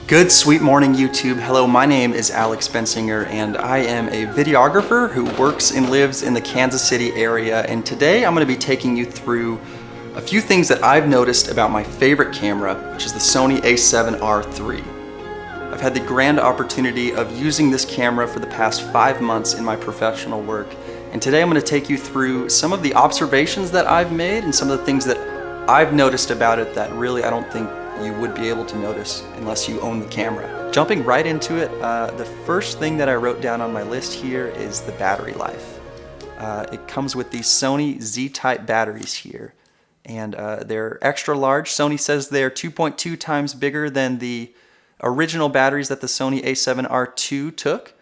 Good sweet morning, YouTube. Hello, my name is Alex Bensinger and I am a videographer who works and lives in the Kansas City area, and today I'm going to be taking you through a few things that I've noticed about my favorite camera, which is the Sony A7r3. I've had the grand opportunity of using this camera for the past 5 months in my professional work, and today I'm going to take you through some of the observations that I've made and some of the things that I've noticed about it that really I don't think you would be able to notice unless you own the camera. Jumping right into it, the first thing that I wrote down on my list here is the battery life. It comes with these Sony Z-type batteries here, and they're extra large. Sony says they're 2.2 times bigger than the original batteries that the Sony A7R2 took.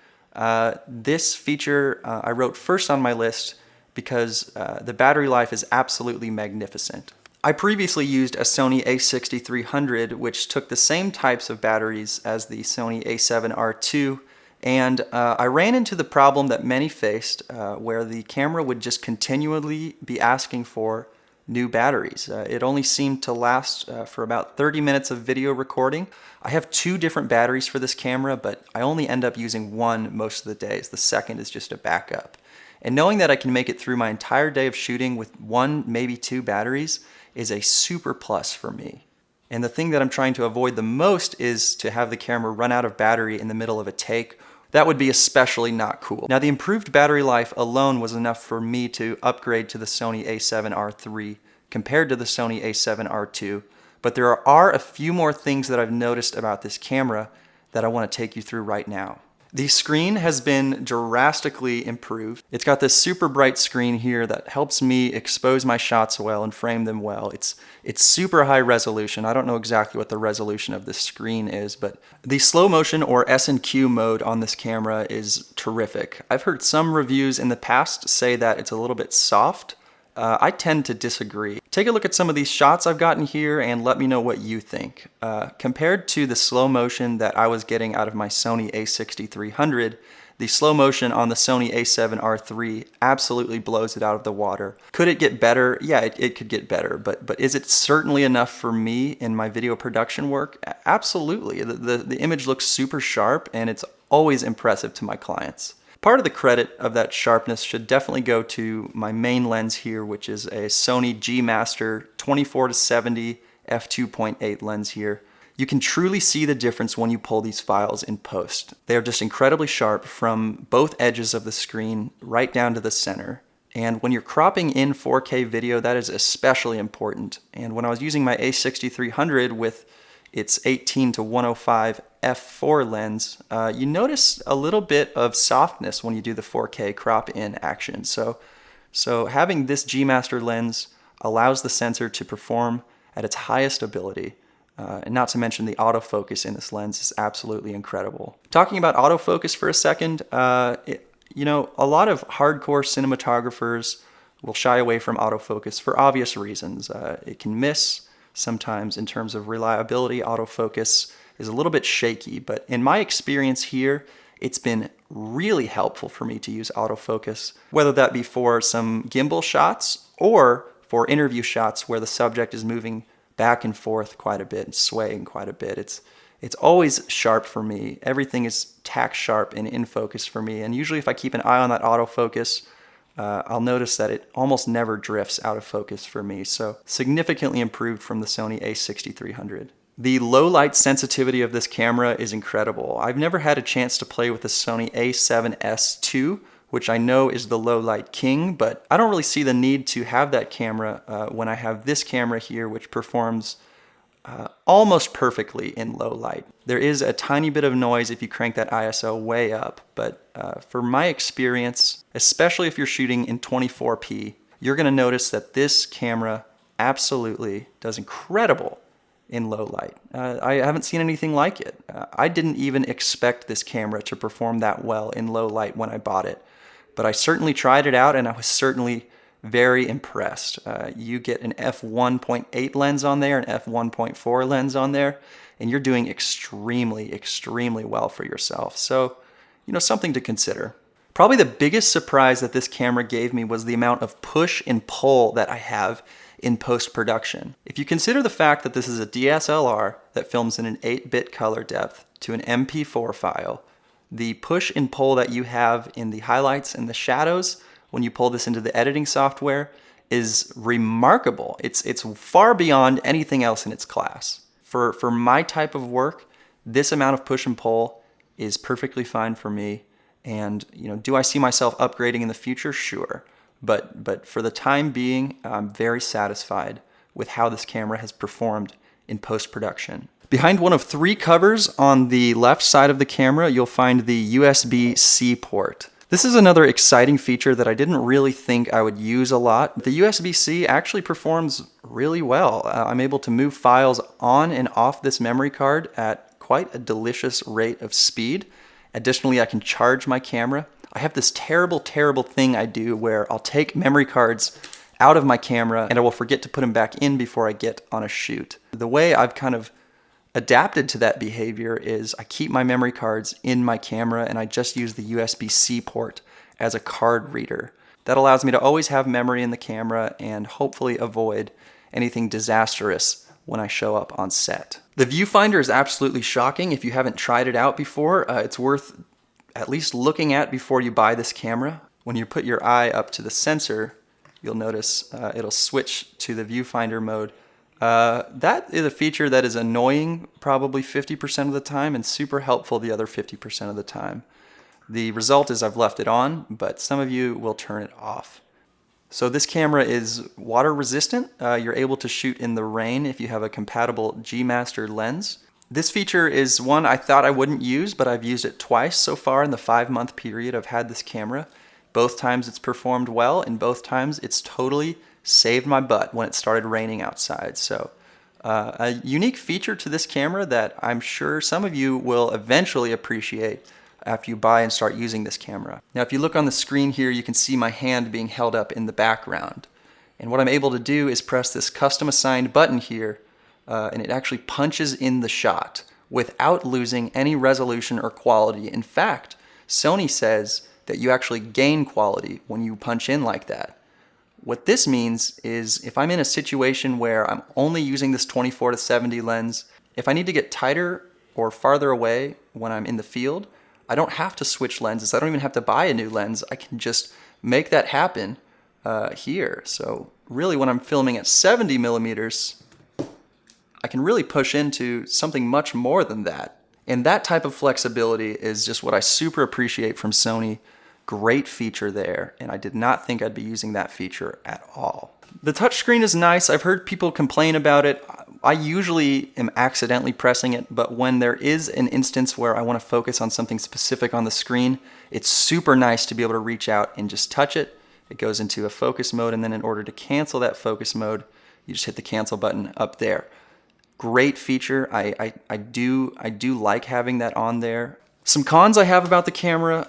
This feature I wrote first on my list because the battery life is absolutely magnificent. I previously used a Sony A6300, which took the same types of batteries as the Sony A7R2, and I ran into the problem that many faced, where the camera would just continually be asking for new batteries. It only seemed to last for about 30 minutes of video recording. I have 2 different batteries for this camera, but I only end up using one most of the days. The second is just a backup. And knowing that I can make it through my entire day of shooting with 1, maybe 2 batteries is a super plus for me. And the thing that I'm trying to avoid the most is to have the camera run out of battery in the middle of a take. That would be especially not cool. Now, the improved battery life alone was enough for me to upgrade to the Sony A7R3 compared to the Sony A7R2, but there are a few more things that I've noticed about this camera that I want to take you through right now. The screen has been drastically improved. It's got this super bright screen here that helps me expose my shots well and frame them well. It's super high resolution. I don't know exactly what the resolution of this screen is, but the slow motion or S&Q mode on this camera is terrific. I've heard some reviews in the past say that it's a little bit soft. I tend to disagree. Take a look at some of these shots I've gotten here and let me know what you think. Compared to the slow motion that I was getting out of my Sony A6300, the slow motion on the Sony A7R3 absolutely blows it out of the water. Could it get better? Yeah, it could get better, but is it certainly enough for me in my video production work? Absolutely. The image looks super sharp and it's always impressive to my clients. Part of the credit of that sharpness should definitely go to my main lens here, which is a Sony G Master 24-70 f2.8 lens here. You can truly see the difference when you pull these files in post. They are just incredibly sharp from both edges of the screen right down to the center. And when you're cropping in 4K video, that is especially important. And when I was using my A6300 with its 18-105 f4 lens, you notice a little bit of softness when you do the 4K crop in action. So having this G Master lens allows the sensor to perform at its highest ability. And not to mention the autofocus in this lens is absolutely incredible. Talking about autofocus for a second, you know, a lot of hardcore cinematographers will shy away from autofocus for obvious reasons. It can miss. Sometimes in terms of reliability, autofocus is a little bit shaky, but in my experience here, it's been really helpful for me to use autofocus, whether that be for some gimbal shots or for interview shots where the subject is moving back and forth quite a bit and swaying quite a bit. It's always sharp for me. Everything is tack sharp and in focus for me, and usually if I keep an eye on that autofocus, I'll notice that it almost never drifts out of focus for me, so significantly improved from the Sony A6300. The low light sensitivity of this camera is incredible. I've never had a chance to play with the Sony A7S2, which I know is the low light king, but I don't really see the need to have that camera when I have this camera here, which performs almost perfectly in low light. There is a tiny bit of noise if you crank that ISO way up, but for my experience, especially if you're shooting in 24p, you're gonna notice that this camera absolutely does incredible in low light. I haven't seen anything like it. I didn't even expect this camera to perform that well in low light when I bought it, but I certainly tried it out and I was certainly very impressed. You get an f1.8 lens on there, an f1.4 lens on there, and you're doing extremely, extremely well for yourself. So, you know, something to consider. Probably the biggest surprise that this camera gave me was the amount of push and pull that I have in post-production. If you consider the fact that this is a DSLR that films in an 8-bit color depth to an MP4 file, the push and pull that you have in the highlights and the shadows when you pull this into the editing software is remarkable. It's far beyond anything else in its class. For my type of work, this amount of push and pull is perfectly fine for me. And do I see myself upgrading in the future? Sure. But for the time being, I'm very satisfied with how this camera has performed in post-production. Behind one of 3 covers on the left side of the camera, you'll find the USB-C port. This is another exciting feature that I didn't really think I would use a lot. The USB-C actually performs really well. I'm able to move files on and off this memory card at quite a delicious rate of speed. Additionally, I can charge my camera. I have this terrible thing I do where I'll take memory cards out of my camera and I will forget to put them back in before I get on a shoot. The way I've kind of adapted to that behavior is I keep my memory cards in my camera and I just use the USB-C port as a card reader. That allows me to always have memory in the camera and hopefully avoid anything disastrous when I show up on set. The Viewfinder is absolutely shocking. If you haven't tried it out before, it's worth at least looking at before you buy this camera. When you put your eye up to the sensor, you'll notice it'll switch to the Viewfinder mode. That is a feature that is annoying probably 50% of the time and super helpful the other 50% of the time. The result is I've left it on, but some of you will turn it off. So this camera is water resistant. You're able to shoot in the rain if you have a compatible G Master lens. This feature is one I thought I wouldn't use, but I've used it twice so far in the 5-month period I've had this camera. Both times it's performed well, and both times it's totally saved my butt when it started raining outside. So a unique feature to this camera that I'm sure some of you will eventually appreciate after you buy and start using this camera. Now if you look on the screen here, you can see my hand being held up in the background. And what I'm able to do is press this custom assigned button here, and it actually punches in the shot without losing any resolution or quality. In fact, Sony says that you actually gain quality when you punch in like that. What this means is if I'm in a situation where I'm only using this 24-70 lens, if I need to get tighter or farther away when I'm in the field, I don't have to switch lenses. I don't even have to buy a new lens. I can just make that happen here. So really when I'm filming at 70 millimeters, I can really push into something much more than that. And that type of flexibility is just what I super appreciate from Sony. Great feature there, and I did not think I'd be using that feature at all. The touchscreen is nice. I've heard people complain about it. I usually am accidentally pressing it, but when there is an instance where I want to focus on something specific on the screen, it's super nice to be able to reach out and just touch it. It goes into a focus mode, and then in order to cancel that focus mode, you just hit the cancel button up there. Great feature. I do like having that on there. Some cons I have about the camera,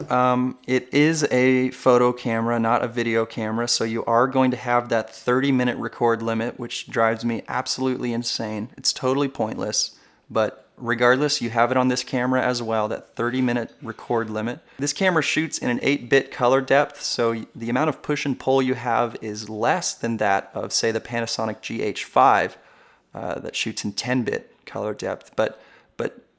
it is a photo camera, not a video camera, so you are going to have that 30-minute record limit, which drives me absolutely insane. It's totally pointless, but regardless, you have it on this camera as well, that 30-minute record limit. This camera shoots in an 8-bit color depth, so the amount of push and pull you have is less than that of, say, the Panasonic GH5 that shoots in 10-bit color depth. But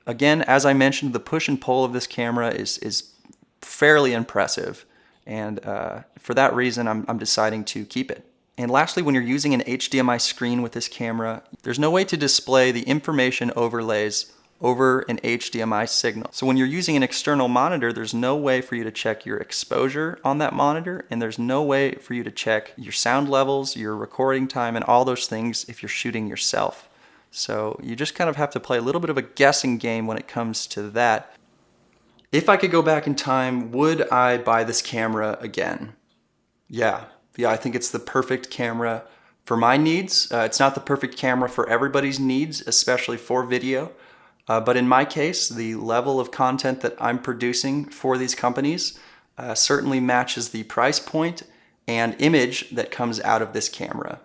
again, as I mentioned, the push and pull of this camera is fairly impressive, and for that reason, I'm deciding to keep it. And lastly, when you're using an HDMI screen with this camera, there's no way to display the information overlays over an HDMI signal. So when you're using an external monitor, there's no way for you to check your exposure on that monitor, and there's no way for you to check your sound levels, your recording time, and all those things if you're shooting yourself. So you just kind of have to play a little bit of a guessing game when it comes to that. If I could go back in time, would I buy this camera again? Yeah, I think it's the perfect camera for my needs. It's not the perfect camera for everybody's needs, especially for video. But in my case, the level of content that I'm producing for these companies certainly matches the price point and image that comes out of this camera.